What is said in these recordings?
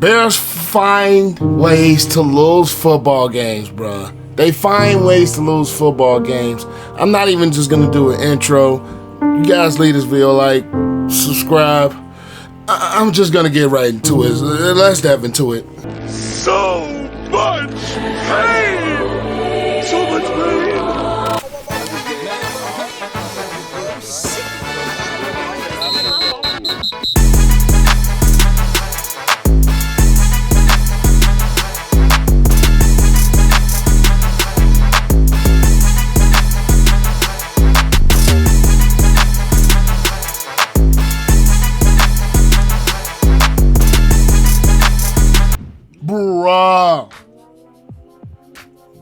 Bears find ways to lose football games, bruh. They find ways to lose football games. I'm not even just gonna do an intro. You guys leave this video, like, subscribe. I'm just gonna get right into it. Let's dive into it. So much pain! So much pain!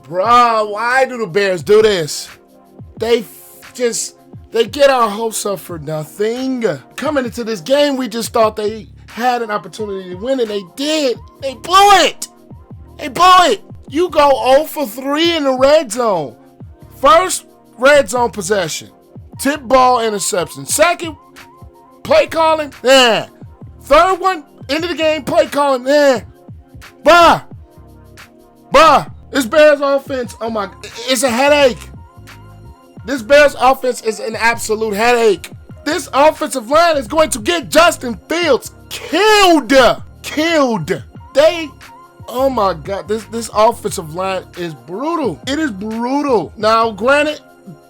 Bruh, why do the Bears do this? They get our hopes up for nothing. Coming into this game, we just thought they had an opportunity to win, and they did. They blew it. They blew it. You go 0 for 3 in the red zone. First, red zone possession. Tip ball interception. Second, play calling. Third one, end of the game, play calling. Bruh. This Bears offense, oh my, it's a headache. This Bears offense is an absolute headache. This offensive line is going to get Justin Fields killed. Oh my God, this offensive line is brutal. It is brutal. Now, granted,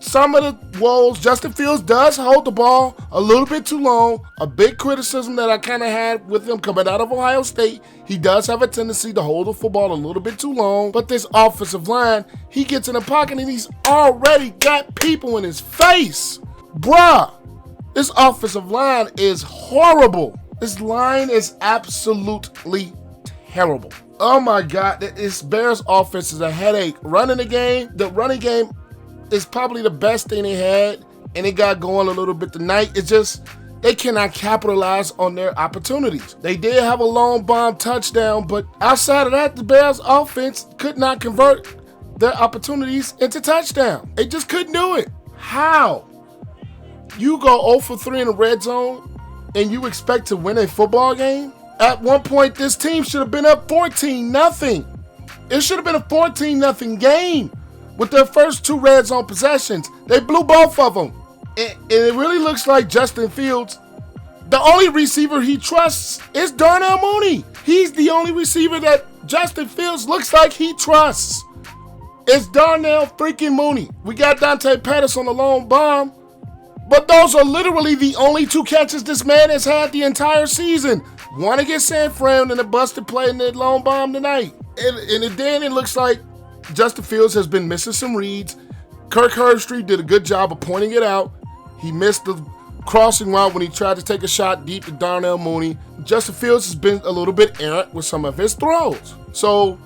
some of the woes, Justin Fields does hold the ball a little bit too long. A big criticism that I kind of had with him coming out of Ohio State. He does have a tendency to hold the football a little bit too long. But this offensive line, he gets in the pocket and he's already got people in his face. Bruh, this offensive line is horrible. This line is absolutely terrible. Oh my God, this Bears offense is a headache. The running game is probably the best thing they had, and it got going a little bit tonight. It's just they cannot capitalize on their opportunities. They did have a long bomb touchdown, but outside of that, the Bears offense could not convert their opportunities into touchdown. They just couldn't do it. How? You go 0 for 3 in the red zone, and you expect to win a football game? At one point, this team should have been up 14-0. It should have been a 14-0 game. With their first 2 red zone possessions, they blew both of them. And it really looks like Justin Fields, the only receiver he trusts is Darnell Mooney. He's the only receiver that Justin Fields looks like he trusts. It's Darnell freaking Mooney. We got Dante Pettis on the long bomb, but those are literally the only 2 catches this man has had the entire season. One against San Fran and a busted play in the long bomb tonight. And then it looks like Justin Fields has been missing some reads. Kirk Herbstreit did a good job of pointing it out. He missed the crossing route when he tried to take a shot deep to Darnell Mooney. Justin Fields has been a little bit errant with some of his throws. So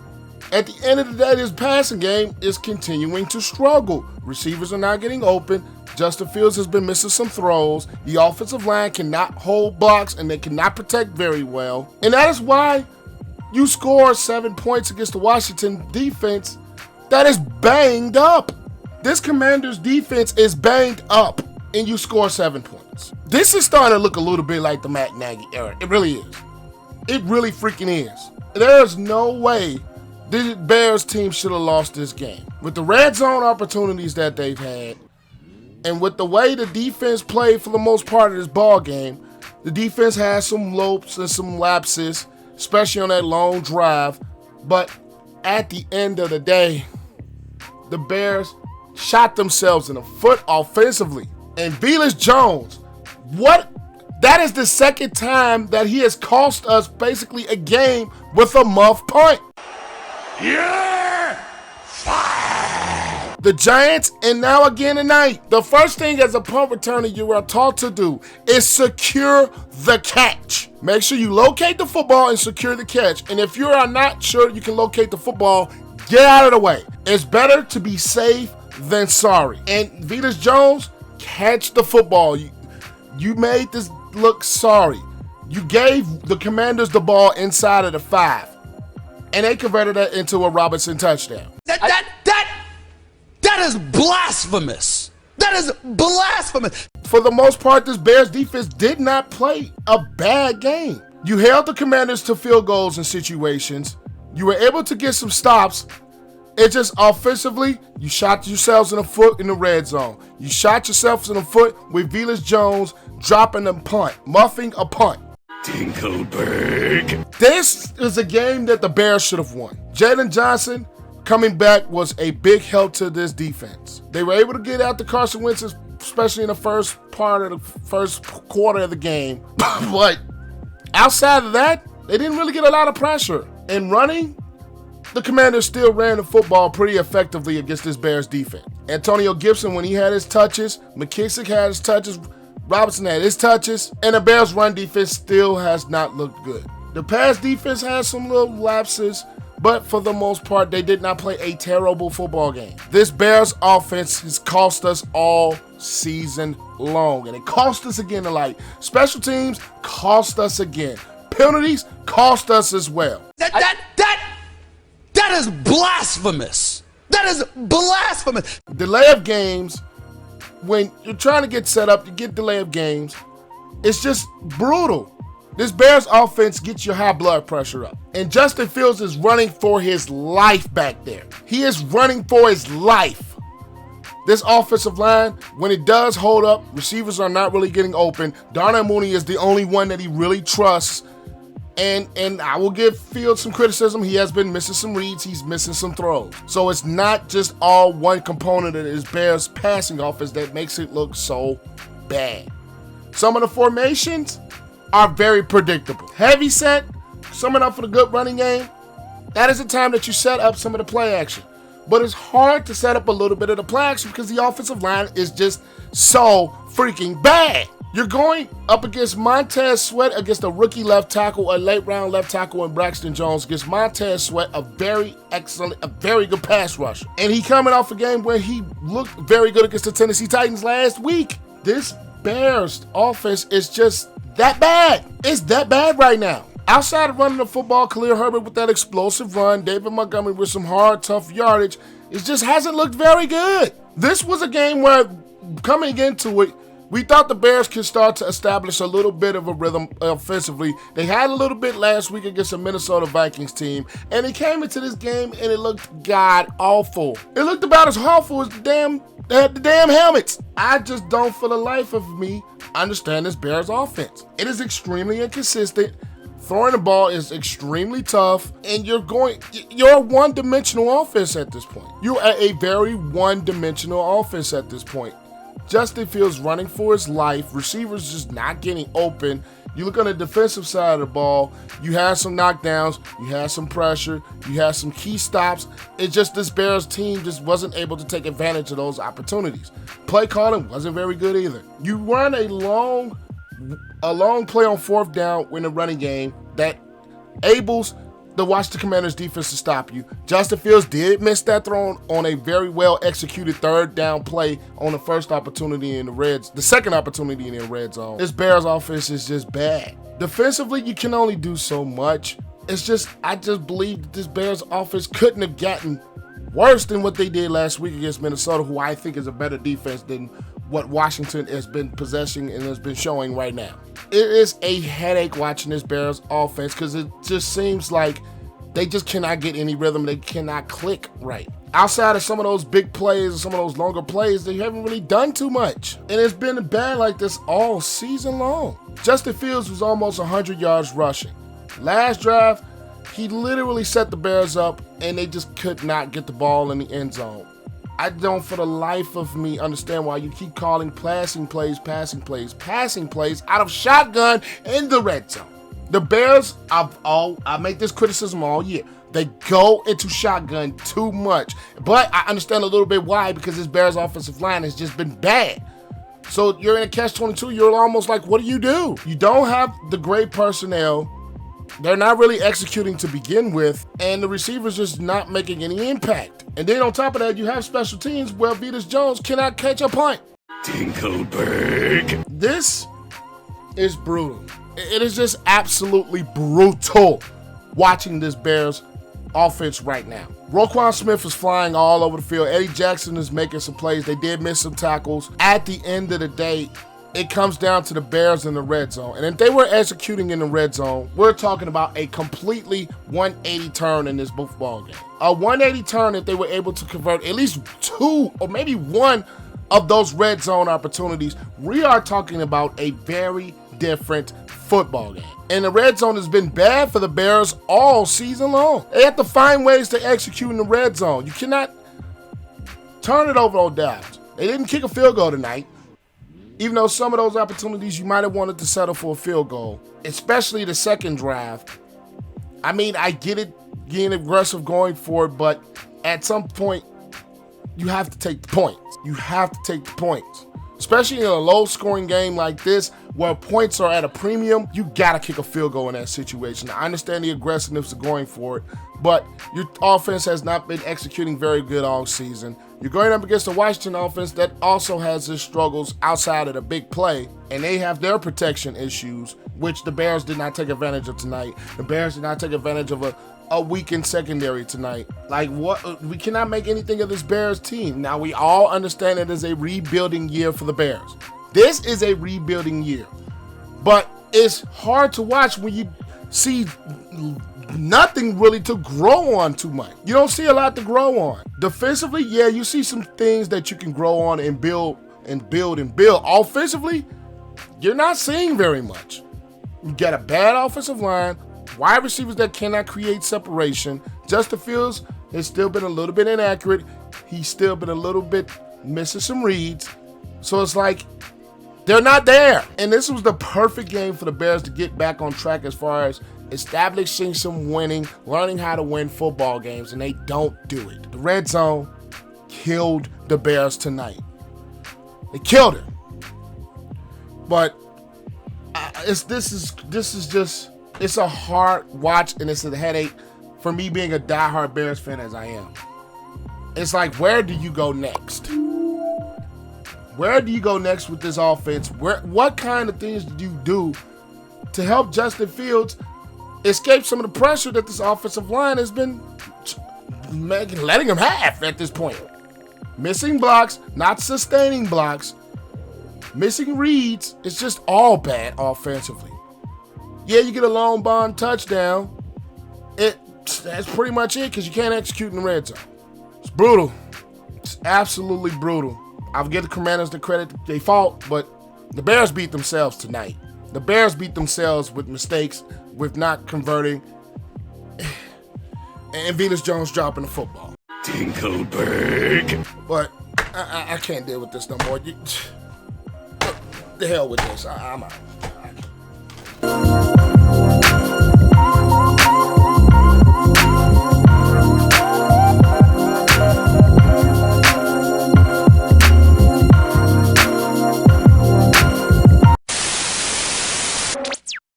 at the end of the day, this passing game is continuing to struggle. Receivers are not getting open. Justin Fields has been missing some throws. The offensive line cannot hold blocks, and they cannot protect very well. And that is why you score 7 points against the Washington defense that is banged up. This Commanders defense is banged up, and you score 7 points. This is starting to look a little bit like the Matt Nagy era. It really is. It really freaking is. There's no way the Bears team should have lost this game. With the red zone opportunities that they've had, and with the way the defense played for the most part of this ball game, the defense has some lopes and some lapses, especially on that long drive. But at the end of the day, the Bears shot themselves in the foot offensively. And Eberflus Jones, that is the second time that he has cost us basically a game with a muff punt. Yeah! Fire! The Giants, and now again tonight, the first thing as a punt returner you are taught to do is secure the catch. Make sure you locate the football and secure the catch. And if you are not sure you can locate the football, get out of the way. It's better to be safe than sorry. And Eberflus Jones, catch the football. You made this look sorry. You gave the Commanders the ball inside of the 5, and they converted that into a Robinson touchdown. That is blasphemous. That is blasphemous. For the most part, this Bears defense did not play a bad game. You held the Commanders to field goals in situations. You were able to get some stops. It's just offensively, you shot yourselves in the foot in the red zone. You shot yourselves in the foot with Velus Jones dropping a punt, muffing a punt. Tinkleberg. This is a game that the Bears should have won. Jaylon Johnson coming back was a big help to this defense. They were able to get out the Carson Wentz, especially in the first quarter of the game. But outside of that, they didn't really get a lot of pressure. In running, the Commanders still ran the football pretty effectively against this Bears defense. Antonio Gibson, when he had his touches, McKissick had his touches, Robinson had his touches, and the Bears' run defense still has not looked good. The pass defense has some little lapses, but for the most part, they did not play a terrible football game. This Bears offense has cost us all season long, and it cost us again tonight. Special teams cost us again. Penalties cost us as well. That is blasphemous. That is blasphemous. Delay of games, when you're trying to get set up, you get delay of games, it's just brutal. This Bears offense gets your high blood pressure up. And Justin Fields is running for his life back there. He is running for his life. This offensive line, when it does hold up, receivers are not really getting open. Darnell Mooney is the only one that he really trusts. And I will give Fields some criticism. He has been missing some reads. He's missing some throws. So it's not just all one component of his Bears passing offense that makes it look so bad. Some of the formations are very predictable. Heavy set, summing up for the good running game. That is the time that you set up some of the play action. But it's hard to set up a little bit of the play action because the offensive line is just so freaking bad. You're going up against Montez Sweat, against a rookie left tackle, a late round left tackle in Braxton Jones, against Montez Sweat, a very good pass rusher. And he coming off a game where he looked very good against the Tennessee Titans last week. This Bears offense is just that bad. It's that bad right now. Outside of running the football, Khalil Herbert with that explosive run, David Montgomery with some hard, tough yardage, it just hasn't looked very good. This was a game where, coming into it, we thought the Bears could start to establish a little bit of a rhythm offensively. They had a little bit last week against the Minnesota Vikings team, and they came into this game and it looked god-awful. It looked about as awful as the damn helmets. I just don't, for the life of me, understand this Bears offense. It is extremely inconsistent. Throwing the ball is extremely tough, and you're a one-dimensional offense at this point. You're at a very one-dimensional offense at this point. Justin Fields running for his life. Receivers just not getting open. You look on the defensive side of the ball, you had some knockdowns, you had some pressure, you had some key stops. It's just this Bears team just wasn't able to take advantage of those opportunities. Play calling wasn't very good either. You run a long play on fourth down in the running game that enables the Washington Commanders defense to stop you. Justin Fields did miss that throw on a very well executed third down play on the second opportunity in the red zone. This Bears offense is just bad. Defensively, you can only do so much. I just believe that this Bears offense couldn't have gotten worse than what they did last week against Minnesota, who I think is a better defense than what Washington has been possessing and has been showing right now. It is a headache watching this Bears offense because it just seems like they just cannot get any rhythm. They cannot click right. Outside of some of those big plays and some of those longer plays, they haven't really done too much. And it's been bad like this all season long. Justin Fields was almost 100 yards rushing. Last drive, he literally set the Bears up and they just could not get the ball in the end zone. I don't, for the life of me, understand why you keep calling passing plays out of shotgun in the red zone. The Bears, I make this criticism all year. They go into shotgun too much. But I understand a little bit why, because this Bears offensive line has just been bad. So you're in a catch-22. You're almost like, what do? You don't have the great personnel. They're not really executing to begin with, and the receivers just not making any impact. And then on top of that, you have special teams where Velus Jones cannot catch a punt. Tinkleberg. This is brutal. It is just absolutely brutal watching this Bears offense right now. Roquan Smith is flying all over the field. Eddie Jackson is making some plays. They did miss some tackles. At the end of the day, it comes down to the Bears in the red zone. And if they were executing in the red zone, we're talking about a completely 180 turn in this football game. A 180 turn if they were able to convert at least 2 or maybe 1 of those red zone opportunities. We are talking about a very different football game. And the red zone has been bad for the Bears all season long. They have to find ways to execute in the red zone. You cannot turn it over on downs. They didn't kick a field goal tonight. Even though some of those opportunities you might have wanted to settle for a field goal, especially the second drive. I mean, I get it, being aggressive, going for it, but at some point, you have to take the points. You have to take the points. Especially in a low-scoring game like this, where points are at a premium, you gotta kick a field goal in that situation. I understand the aggressiveness of going for it, but your offense has not been executing very good all season. You're going up against the Washington offense that also has its struggles outside of the big play, and they have their protection issues, which the Bears did not take advantage of tonight. The Bears did not take advantage of a weakened secondary tonight. Like, what? We cannot make anything of this Bears team. Now, we all understand it is a rebuilding year for the Bears. This is a rebuilding year. But it's hard to watch when you see nothing really to grow on too much. You don't see a lot to grow on. Defensively, yeah, you see some things that you can grow on and build and build and build. Offensively, you're not seeing very much. You got a bad offensive line, wide receivers that cannot create separation. Justin Fields has still been a little bit inaccurate. He's still been a little bit missing some reads. So it's like, they're not there. And this was the perfect game for the Bears to get back on track as far as establishing some winning, learning how to win football games, and they don't do it. The red zone killed the Bears tonight. They killed it. But this is just a hard watch, and it's a headache for me being a diehard Bears fan as I am. It's like, where do you go next? Where do you go next with this offense? What kind of things do you do to help Justin Fields escape some of the pressure that this offensive line has been letting him have at this point? Missing blocks, not sustaining blocks, missing reads. It's just all bad offensively. Yeah, you get a long bond touchdown. That's pretty much it because you can't execute in the red zone. It's brutal. It's absolutely brutal. I'll give the Commanders the credit they fought, but the Bears beat themselves tonight. The Bears beat themselves with mistakes, with not converting, and Venus Jones dropping the football. Dinkelberg. But I can't deal with this no more. The hell with this. I'm out.